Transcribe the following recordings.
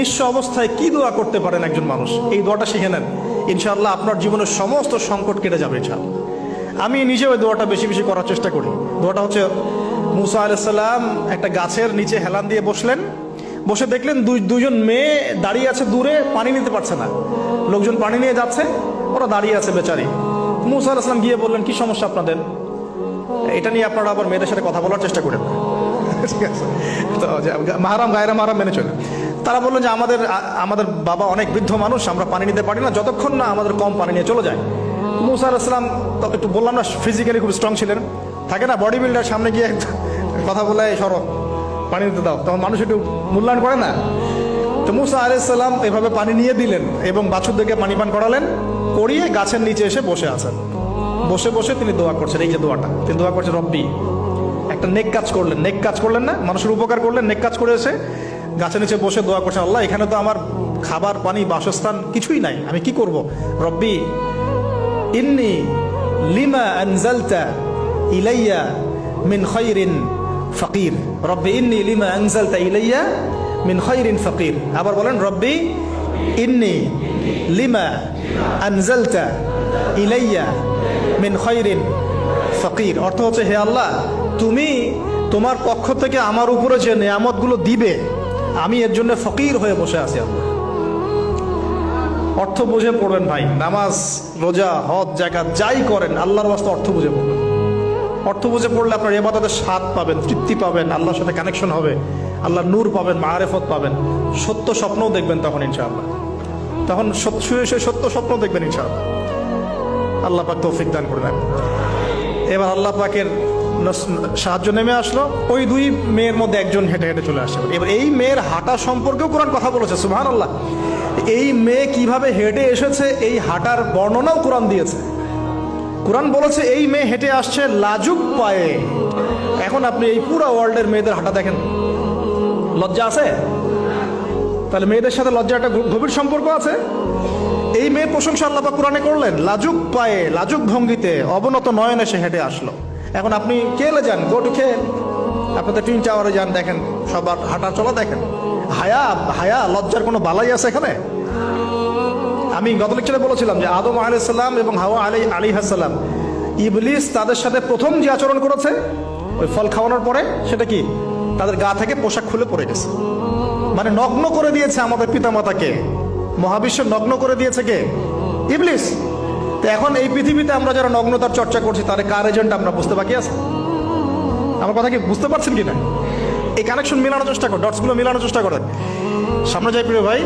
নিঃস্ব অবস্থায় কি দোয়া করতে পারেন একজন মানুষ, এই দোয়াটা শিখে নেন, ইনশাআল্লাহ আপনার জীবনের সমস্ত সংকট কেটে যাবে ইনশাআল্লাহ। আমি নিজেও এই দোয়াটা বেশি বেশি করার চেষ্টা করি। দোয়াটা হচ্ছে, মুসা আলাইহিস সালাম একটা গাছের নিচে হেলান দিয়ে বসলেন, বসে দেখলেন দুইজন মেয়ে দাঁড়িয়ে আছে দূরে, পানি নিতে পারছে না, লোকজন পানি নিয়ে যাচ্ছে, ওরা দাঁড়িয়ে আছে বেচারি। মুসা আলাইহিস সালাম গিয়ে বললেন, কি সমস্যা আপনাদের? এটা নিয়ে আপনারা আবার মেয়েদের সাথে কথা বলার চেষ্টা করেন, ঠিক আছে? তো মাহারাম গায়রা মাহারাম মেনে চলে। তারা বললেন যে আমাদের বাবা অনেক বৃদ্ধ মানুষ, আমরা পানি নিতে পারি না যতক্ষণ না আমাদের কম পানি নিয়ে চলে যায়। মুসা আলাইহিস সালাম একটু বললাম না, ফিজিক্যালি খুব স্ট্রং ছিলেন, থাকে না বডি বিল্ডার, সামনে গিয়ে কথা বলে সরো পানি নিতে দাও, তখন মানুষ একটু মূল্যায়ন করে না। তো মুসা আলাইহিস সালাম এভাবে পানি নিয়ে দিলেন এবং বাছুরদেরকে পানি পান করালেন, করিয়ে গাছের নিচে এসে বসে আছেন। বসে বসে তিনি দোয়া করছেন, এই যে দোয়াটা তিনি দোয়া করছেন, রব্বি, একটা নেক কাজ করলেন, নেক কাজ করলেন না, মানুষের উপকার করলেন, নেক কাজ করে এসে গাছের নিচে বসে দোয়া করছেন, আল্লাহ এখানে তো আমার খাবার পানি বাসস্থান কিছুই নাই, আমি কি করব? রব্বি ইন্নি লিমা আনজালতা ইলাইয়া মিন খায়রিন ফাকির, রব্বি ইন্নি লিমা আনজালতা ইলাইয়া মিন খায়রিন ফাকির। আবার বলেন, রব্বি ইন্নি লিমা আনজালতা ইলাইয়া মিন খায়রিন ফাকির। অর্থ হচ্ছে, হে আল্লাহ, তুমি তোমার পক্ষ থেকে আমার উপরে যে নিয়ামতগুলো দিবে, আমি এর জন্য ফকির হয়ে বসে আছি। আল্লাহ অর্থ বুঝে পড়বেন ভাই, নামাজ রোজা হজ জাকাত যাই করেন আল্লাহর ওয়াস্তে অর্থ বুঝে পড়বেন। অর্থ বুঝে পড়লে আপনার ইবাদতের স্বাদ পাবেন, তৃপ্তি পাবেন, আল্লাহর সাথে কানেকশন হবে, আল্লাহর নূর পাবেন, মাআরিফত পাবেন, সত্য স্বপ্নও দেখবেন তখন ইনশাআল্লাহ। তখন শুয়ে শুয়ে সত্য স্বপ্ন দেখবেন ইনশাআল্লাহ। আল্লাহ পাক তৌফিক দান করবেন। এবার আল্লাহ পাকের সাহায্য নেমে আসলো, ওই দুই মেয়ের মধ্যে একজন হেঁটে হেঁটে চলে আসে। এবার এই মেয়ের হাঁটা সম্পর্কেও কোরআন কথা বলেছে, সুবহানাল্লাহ। এই মেয়ে কিভাবে হেঁটে এসেছে এই হাঁটার বর্ণনাও কোরআন দিয়েছে। কোরআন বলেছে এই মেয়ে হেঁটে আসছে লাজুক পায়ে। এখন আপনি এই পুরো ওয়ার্ল্ডের মেয়েদের হাঁটা দেখেন, লজ্জা আছে? তাহলে মেয়েদের সাথে লজ্জার একটা গভীর সম্পর্ক আছে। এই মেয়ে প্রশংসা আল্লাহ পাক কোরআনে করলেন, লাজুক পায়ে লাজুক ভঙ্গিতে অবনত নয়নে সে হেঁটে আসলো। এখন আপনি কেলে যান, গো টু খেল, আপনাদের টুইন টাওয়ারে যান, দেখেন সবার হাঁটা চলা দেখেন। হায়া লজ্জার কোনো বালাই আছে এখানে? আমি গত লেকচারে বলেছিলাম যে আদম আলাইহিস সালাম এবং হাওয়া আলাইহিস সালাম, ইবলিস তাদের সাথে প্রথম যে আচরণ করেছে ওই ফল খাওয়ানোর পরে, সেটা কি? তাদের গা থেকে পোশাক খুলে পড়ে গেছে, মানে নগ্ন করে দিয়েছে আমাদের পিতামাতাকে, মহাবিশ্ব নগ্ন করে দিয়েছে কে? ইবলিস। তো এখন এই পৃথিবীতে আমরা যারা নগ্নতার চর্চা করছি, তার কার এজেন্ট আমরা বুঝতে বাকি আছে? আমার কথা কি বুঝতে পারছেন কিনা? এই কানেকশন মেলানোর চেষ্টা করেন, ডটসগুলো মেলানোর চেষ্টা করেন। সামনে যাই প্রিয় ভাই,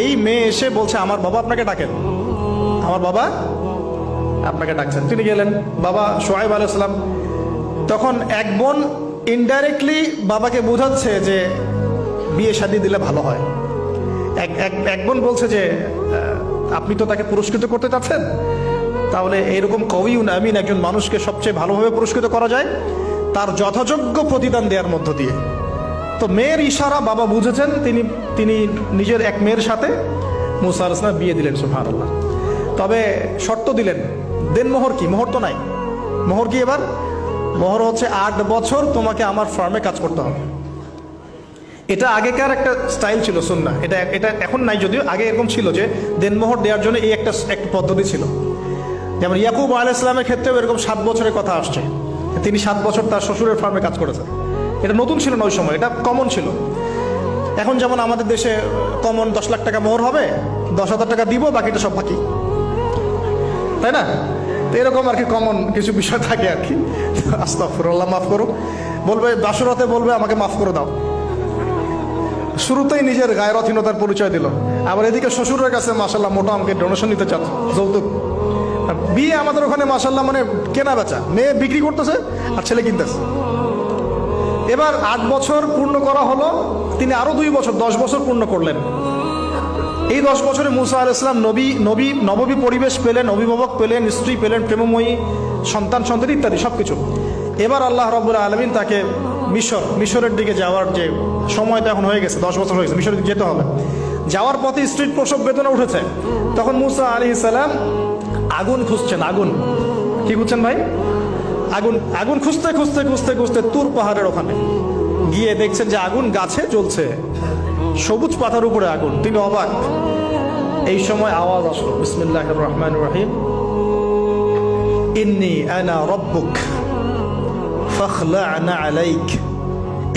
এই মেয়ে এসে বলছে, আমার বাবা আপনাকে ডাকেন, আমার বাবা আপনাকে ডাকছেন। তিনি গেলেন, বাবা শুআয়ব আলাইহিস সালাম। তখন এক বোন ইনডাইরেক্টলি বাবাকে বোঝাচ্ছে যে বিয়ে শাদী দিলে ভালো হয়। এক বোন বলছে যে আপনি তো তাকে পুরস্কৃত করতে চাচ্ছেন, তাহলে এইরকম কওয়িউন আমিন একজন মানুষকে সবচেয়ে ভালোভাবে পুরস্কৃত করা যায় তার যথাযোগ্য প্রতিদান দেওয়ার মধ্য দিয়ে। তো মেয়ের ইশারা বাবা বুঝেছেন, তিনি নিজের এক মেয়ের সাথে মুসা আলাইহিস সালাম বিয়ে দিলেন, সুবহানাল্লাহ। তবে শর্ত দিলেন, দেনমোহর কি? মোহর তো নাই। মোহর কি এবার? মোহর হচ্ছে 8 বছর তোমাকে আমার ফার্মে কাজ করতে হবে। এটা আগেকার একটা স্টাইল ছিল, সুন্নাহ। এটা এখন নাই যদিও, আগে এরকম ছিল যে দেনমোহর দেওয়ার জন্য এই একটা পদ্ধতি ছিল। যেমন ইয়াকুব আলাইহিস সালামের ক্ষেত্রেও এরকম 7 বছরের কথা আসছে, তিনি 7 বছর তার শ্বশুরের ফার্মে কাজ করেছেন। এটা নতুন ছিল না ওই সময়, এটা কমন ছিল। এখন যেমন আমাদের দেশে কমন 10 লাখ টাকা মোহর হবে, 10,000 টাকা দিব, বাকিটা সব বাকি, তাই না? তো এরকম আর কি কমন কিছু বিষয় থাকে আর কি। আস্তাগফিরুল্লাহ, মাফ করো। বলবে বাসুরাতে, বলবে আমাকে মাফ করে দাও। শুরুতেই নিজের গায়রথহীনতার পরিচয় দিল। আবার এদিকে শ্বশুরের কাছে মাশাল্লাহ মোটা আমাকে ডোনেশন নিতে চাচ্ছে, যৌতুক। বিয়ে আমাদের ওখানে মাশাল্লাহ মানে কেনা বেচা, মেয়ে বিক্রি করতেছে আর ছেলে কিনতেছে। এবার 8 বছর পূর্ণ করা হলো, তিনি আরো 2 বছর 10 বছর পূর্ণ করলেন। এই 10 বছরে মুসা আলাইহিস সালাম নববী পরিবেশ পেলেন, অভিভাবক পেলেন, স্ত্রী পেলেন, প্রেমময়ী সন্তান ইত্যাদি সবকিছু। এবার আল্লাহ রাব্বুল আলামিন তাকে মিশরের দিকে যাওয়ার যে সময়টা এখন হয়ে গেছে, 10 বছর হয়ে গেছে, মিশরের দিকে যেতে হবে। যাওয়ার পথে স্ত্রীর প্রসব বেদনা উঠেছে। তখন মুসা আলাইহিস সালাম আগুন খুঁজছেন। আগুন কি খুঁজছেন ভাই? আগুন খুঁজতে খুঁজতে তুর পাহাড়ের ওখানে গিয়ে দেখছেন যে আগুন গাছে জ্বলছে, সবুজ পাতার উপরে আগুন, তিনি অবাক। এই সময় আওয়াজ আসলো, বিসমিল্লাহির রহমানির রহিম, ইন্নী আনা রাব্বুক ফাখলা'না আলাইক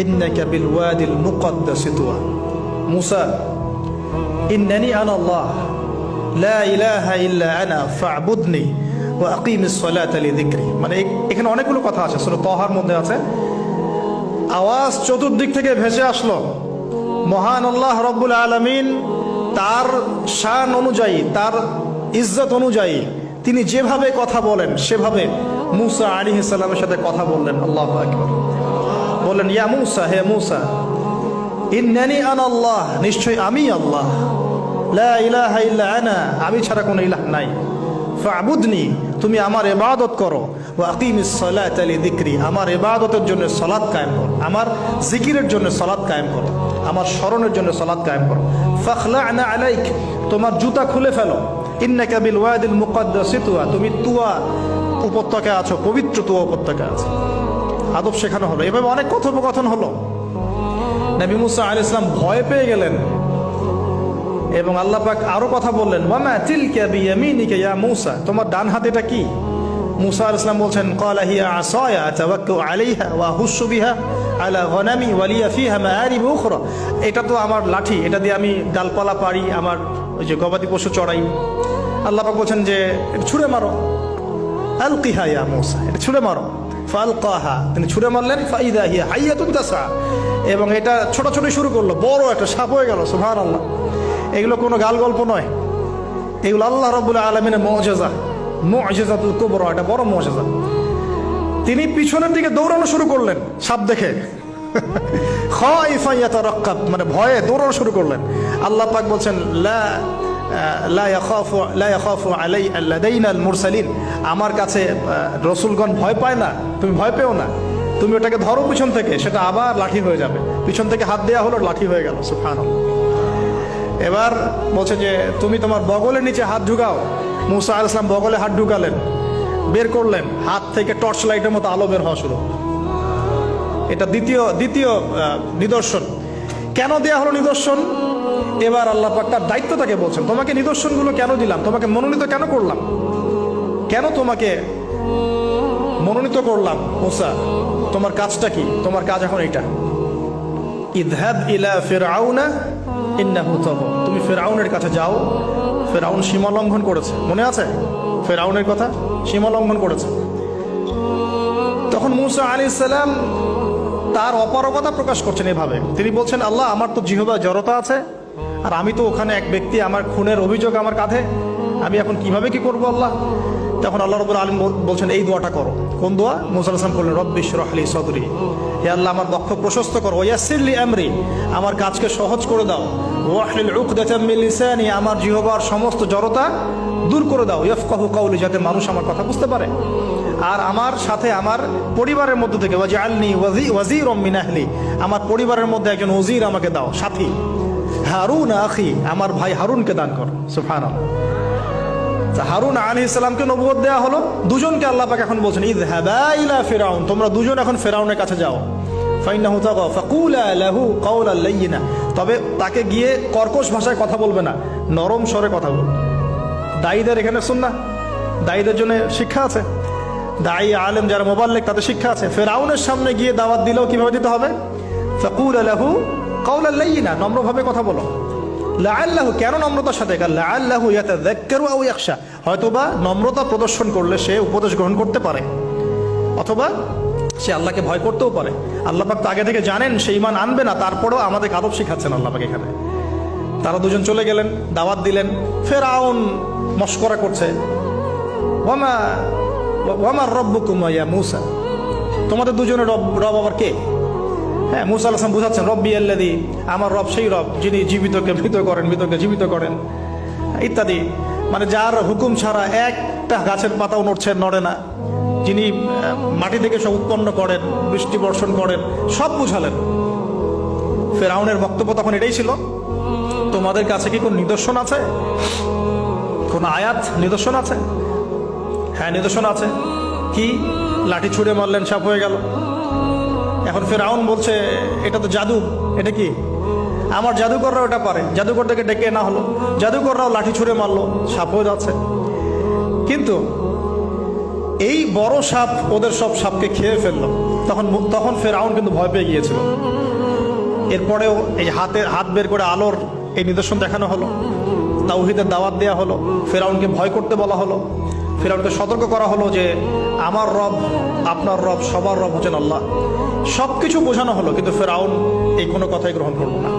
ইন্নাকা বিল ওয়াদিল মুকদ্দাস তুয়া। মুসা, ইন্নানি আনা আল্লাহ লা ইলাহা ইল্লা আনা ফা'বুদনি ওয়া আকিমিস সালাতা লিযিকরি। মানে এখানে অনেকগুলো কথা আছে, সূরা তাহার মধ্যে আছে। আওয়াজ চতুর্দিক থেকে ভেসে আসলো। মহান আল্লাহ রব্বুল আলামিন তার শান অনুযায়ী, তার ইজ্জত অনুযায়ী তিনি যেভাবে কথা বলেন সেভাবে মুসা আলাইহিস সালামের সাথে কথা বললেন। আল্লাহু আকবার। বললেন, ইয়া মুসা, হে মুসা, ইন্নানি আনা আল্লাহ, নিশ্চয় আমি আল্লাহ, লা ইলাহা ইল্লা আনা, আমি ছাড়া কোনো ইলাহ নাই, ফা'বুদনি, তুমি আমার ইবাদত করো, ওয়া আকিমিস সালাতা লিযিকরি, আমার ইবাদতের জন্য সালাত কায়েম করো, আমার জিকিরের জন্য সালাত কায়েম করো, আমার স্মরণের জন্য সালাত কায়েম করো। ফাখলা'না আলাইক, তোমার জুতা খুলে ফেলো, ইন্নাকা বিল ওয়াদিল মুকদ্দাস তুয়া, তুমি তুয়া উপত্যকায় আছো, পবিত্র তুয়া উপত্যকায় আছো। আদব শেখানো হলো। এভাবে অনেক কথোপকথন হলো। নবী মুসা আলাইহিস সালাম ভয় পেয়ে গেলেন এবং আল্লাহ পাক আরো কথা বললেন, ওয়ামা তিলকা বিয়ামিনিকা ইয়া মুসা, তোমার ডান হাতে এটা কি? মুসা আলাইহিস সালাম বলছেন, ক্বালা হিয়া আসায়া আতাওয়াক্কাউ আলাইহা ওয়া আহুশু বিহা আলা গনামি ওয়া লিয়া ফিহা মাআরিব উখরা, এটা তো আমার লাঠি, এটা দিয়ে আমি ডালপালা পারি, আমার ওই যে গবাদি পশু চড়াই। আল্লাহ পাক বলছেন যে ছুঁড়ে মারো, আলকিহা ইয়া মুসা, এটা ছুঁড়ে মারো। ফালকাহা, তিনি ছুঁড়ে মারলেন, ফাইদা হিয়া হাইয়াতুন তাসা, এবং এটা ছোটাছুটি শুরু করলো, বড় একটা সাপ হয়ে গেল। সুবহানাল্লাহ। এগুলো কোনো গাল গল্প নয়, এগুলো আল্লাহ রাব্বুল আলামিনের মুআজিজা, মুআজিজাতুল কুবরা, এটা বড় মুআজিজা। তিনি পিছনের দিকে দৌড়ানো শুরু করলেন সাপ দেখে, খাইফা ইয়াতারাক্কাব, মানে ভয়ে দৌড়ানো শুরু করলেন। আল্লাহ পাক বলছেন, লা ইয়াখাফু লাদাইনাল মুরসালিন, আমার কাছে রসুলগণ ভয় পায় না, তুমি ভয় পেও না, তুমি ওটাকে ধরো পিছন থেকে, সেটা আবার লাঠি হয়ে যাবে। পিছন থেকে হাত দেওয়া হলো, লাঠি হয়ে গেল। সুবহানাল্লাহ। এবার বলছে যে তুমি তোমার বগলের নিচে হাত ঢুকাও। মুসা আলাইহিস সালাম বগলে হাত ঢুকালেন, বের করলেন, হাত থেকে টর্চ লাইটের মতো আলো বের হওয়া শুরু। এটা দ্বিতীয় নিদর্শন। কেন দেয়া হলো নিদর্শন? এবার আল্লাহ পাক তার দায়িত্বটাকে বলছেন, তোমাকে নিদর্শনগুলো কেন দিলাম, তোমাকে মনোনীত কেন করলাম, কেন তোমাকে মনোনীত করলাম মুসা, তোমার কাজটা কি? তোমার কাজ এখন এটা, ইযহাব ইলা ফিরআউনা ইন্নাহু তাগা, তুমি ফিরআউনের কাছে যাও। ফিরআউন সীমা লঙ্ঘন করেছে, মনে আছে ফিরআউনের কথা? সীমা লঙ্ঘন করেছে। তখন মুসা আলাইহিস সালাম তার অপারগতা প্রকাশ করছেন এভাবে। তিনি বলছেন, আল্লাহ, আমার তো জিহ্বায় জড়তা আছে, আর আমি তো ওখানে এক ব্যক্তি, আমার খুনের অভিযোগ আমার কাঁধে, আমি এখন কিভাবে কি করবো আল্লাহ? তখন আল্লাহ রাব্বুল আলামিন বলছেন, এই দোয়াটা করো। কোন দোয়া? মুসা আলাইহিস সালাম বললেন, রব্বি ইশরাহ লি সাদরি, হে আল্লাহ, আমার বক্ষ প্রশস্ত করো, ওয়াসসির লি আমরি, আমার কাজকে সহজ করে দাও, ওয়াহলিল উকদাতাম মিন লিসানি, আমার জিহ্বার সমস্ত জড়তা দূর করে দাও, ইয়াফকাহু কাওলি, যাতে মানুষ আমার কথা বুঝতে পারে। আর আমার সাথে আমার পরিবারের মধ্য থেকে ওয়াজআলনি ওয়াজিরাম মিন আহলি, আমার পরিবারের মধ্যে একজন ওজির আমাকে দাও, সাথী। হারুন আখি, আমার ভাই হারুনকে দান কর। সুবহানাল্লাহ। হারুন আলাইহিস সালামকে নবুয়ত দেয়া হলো, দুজনকে আল্লাহ পাক এখন বলছেন, ইযহাবা ইলা ফিরআউন, তোমরা দুজন এখন ফিরআউনের কাছে যাও। ফাইন্নাহু তাগা ফাকুলা লাহু কাওলান লাইয়িনা, তবে তাকে গিয়ে কর্কশ ভাষায় কথা বলবে না, নরম স্বরে কথা বলবে। দায়ীদের এখানে সুন্নাহ, দায়ীদের জন্য শিক্ষা আছে, দায়ী আলেম যারা মুবাল্লিগ তাদের শিক্ষা আছে। ফিরআউনের সামনে গিয়ে দাওয়াত দিলেও কিভাবে দিতে হবে? ফাকুলা লাহু কাওলান লাইয়িনা, নম্রভাবে কথা বলো। লাআল্লাহু, কেন নম্রতার সাথে? লাআল্লাহু ইয়াতাযাক্কারু আও ইয়াখশা, হয়তোবা নম্রতা প্রদর্শন করলে সে উপদেশ গ্রহণ করতে পারে, অথবা সে আল্লাহকে ভয় করতেও পারে। আল্লাহ পাক তো আগে থেকে জানেন সে ঈমান আনবে না, তারপরেও আমাদের আদব শিখাচ্ছেন আল্লাহ পাক এখানে। তারা দুজন চলে গেলেন, দাওয়াত দিলেন। ফিরআউন মশকরা করছে, ওয়ামা রব্বুকুম ইয়া মূসা, তোমাদের দুজনের রব আবার কে? হ্যাঁ, মুসা আলাইহিস সালাম বুঝাচ্ছেন, রব্বি আল্লাযী, আমার রব সেই রব যিনি জীবিতকে মৃত করেন, মৃতকে জীবিত করেন, ইত্যাদি। মানে যার হুকুম ছাড়া একটা গাছের পাতাও নড়ে না, যিনি মাটি থেকে সব উৎপন্ন করেন, বৃষ্টি বর্ষণ করেন, সব বুঝালেন। ফিরআউনের বক্তব্য তখন এটাই ছিল, তোমাদের কাছে কি কোন নিদর্শন আছে, কোন আয়াত নিদর্শন আছে? হ্যাঁ, নিদর্শন আছে। কি? লাঠি ছুঁড়ে মারলেন, সাপ হয়ে গেল। এখন ফিরআউন বলছে, এটা তো জাদু, এটা কি? আমার জাদুকররা ওটা পারে, জাদুকরদেরকে ডেকে না হলো, জাদুকররাও লাঠি ছুঁড়ে মারলো, সাপ হয়ে যাচ্ছে। কিন্তু এই বড় সাপ ওদের সব সাপকে খেয়ে ফেললো। তখন ফেরাউন কিন্তু ভয় পেয়ে গিয়েছিল। এরপরেও এই হাত বের করে আলোর এই নিদর্শন দেখানো হলো, তাওহীদের দাওয়াত দেওয়া হলো, ফেরাউনকে ভয় করতে বলা হলো, ফেরাউনকে সতর্ক করা হলো যে আমার রব, আপনার রব, সবার রব হচ্ছেন আল্লাহ। সবকিছু বোঝানো হলো, কিন্তু ফেরাউন এই কোনো কথাই গ্রহণ করলো না।